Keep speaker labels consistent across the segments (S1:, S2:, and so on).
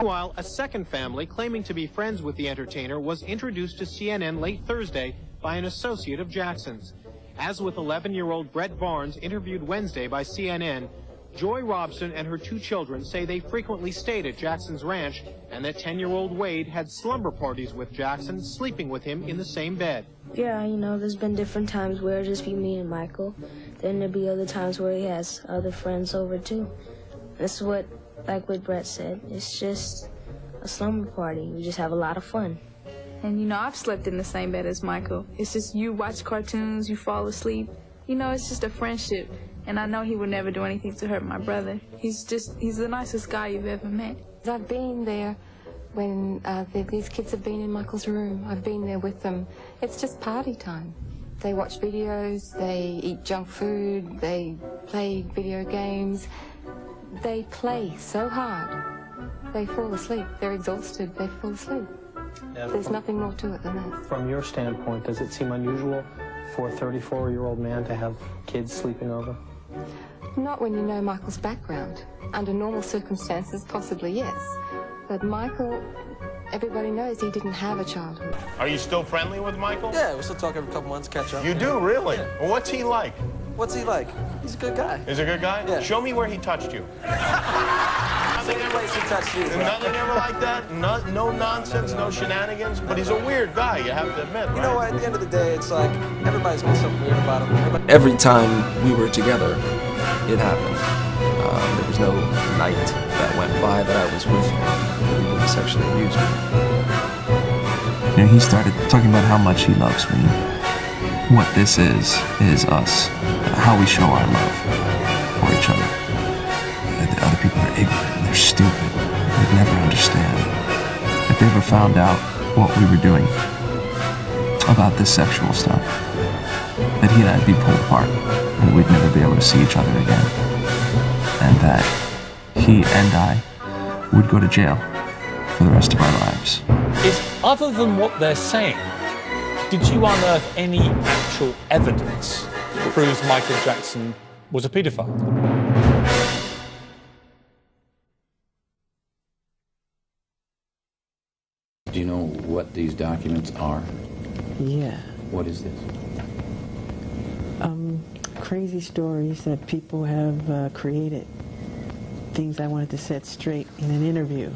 S1: Meanwhile, a second family claiming to be friends with the entertainer was introduced to CNN late Thursday by an associate of Jackson's. As with 11-year-old Brett Barnes, interviewed Wednesday by CNN, Joy Robson and her two children say they frequently stayed at Jackson's ranch and that 10-year-old Wade had slumber parties with Jackson, sleeping with him in the same bed.
S2: Yeah, you know, there's been different times where it'll just be me and Michael. Then there'll be other times where he has other friends over too. That's what, like what Brett said, it's just a slumber party. We just have a lot of fun.
S3: And you know, I've slept in the same bed as Michael. It's just you watch cartoons, you fall asleep. You know, it's just a friendship. And I know he would never do anything to hurt my brother. He's the nicest guy you've ever met.
S4: I've been there when these kids have been in Michael's room. I've been there with them. It's just party time. They watch videos, they eat junk food, they play video games. They play so hard, they fall asleep. They're exhausted, they fall asleep. There's nothing more to it than that.
S5: From your standpoint, does it seem unusual for a 34-year-old man to have kids sleeping over?
S4: Not when you know Michael's background. Under normal circumstances, possibly yes. But Michael, everybody knows he didn't have a childhood.
S6: Are you still friendly with Michael?
S7: Yeah, we still talk every couple months, catch up.
S6: You do, really?
S7: Yeah.
S6: Well, what's he like?
S7: What's he like? He's a good guy.
S6: He's a good guy?
S7: Yeah.
S6: Show me where he touched you.
S7: Nothing
S6: ever like that? No nonsense, no shenanigans? But he's a weird guy, you have to admit, right?
S7: You know what, at the end of the day, it's like, everybody's got something weird about him. Every time we were together, it happened. There was no night that went by that I was with him. He didn't sexually abuse me.
S8: You know, he started talking about how much he loves me. What this is us. How we show our love for each other. The other people are ignorant and they're stupid. They'd never understand. If they ever found out what we were doing about this sexual stuff, that he and I'd be pulled apart and we'd never be able to see each other again. And that he and I would go to jail for the rest of our lives.
S9: Other than what they're saying, did you unearth any actual evidence that proves Michael Jackson was a paedophile?
S10: Do you know what these documents are?
S11: Yeah.
S10: What is this?
S11: Crazy stories that people have created. Things I wanted to set straight in an interview.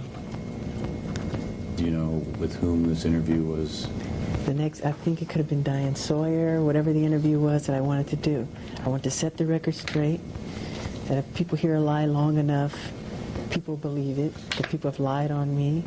S10: Do you know with whom this interview was?
S11: I think it could have been Diane Sawyer, whatever the interview was that I wanted to do. I wanted to set the record straight, that if people hear a lie long enough, people believe it, that people have lied on me.